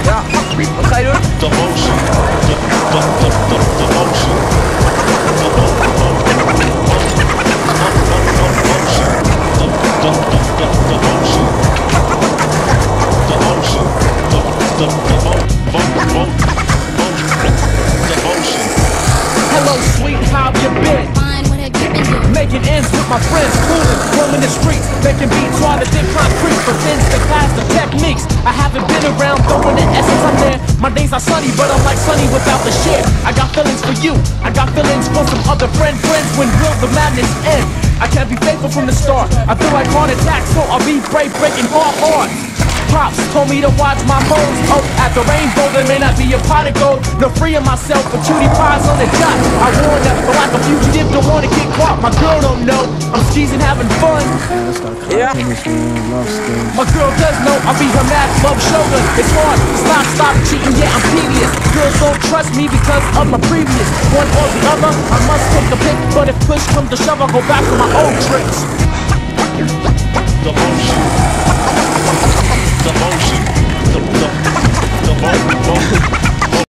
Ja, wat ga je doen? Devotion. Devotion. Hello, sweet, how you been? Fine, what have you been doing? Making ends with my friends, fooling, roaming the streets, making beats harder than concrete. For sins that pass the techniques, I haven't been around, though in the essence I'm there. My days are sunny, but I'm like sunny without the share. I got feelings for you, I got feelings for some other friends. When will the madness end? I can't be faithful from the start. I feel like heart attack, so I'll be brave, breaking hard. Pops told me to watch my hoes. Oh, at the rainbow, there may not be a pot of gold. No freeing myself for cutie pies on the dot. I warn them, but like a fugitive, don't wanna get caught. My girl don't know, I'm skeezing, having fun. Yeah. My My girl does know I'll be her mad love shoulder. It's hard, it's not stop cheating, yeah, I'm devious. Girls don't trust me because of my previous. One or the other, I must take a pick. But if push comes to shove, I'll go back to my old tricks. Devotion.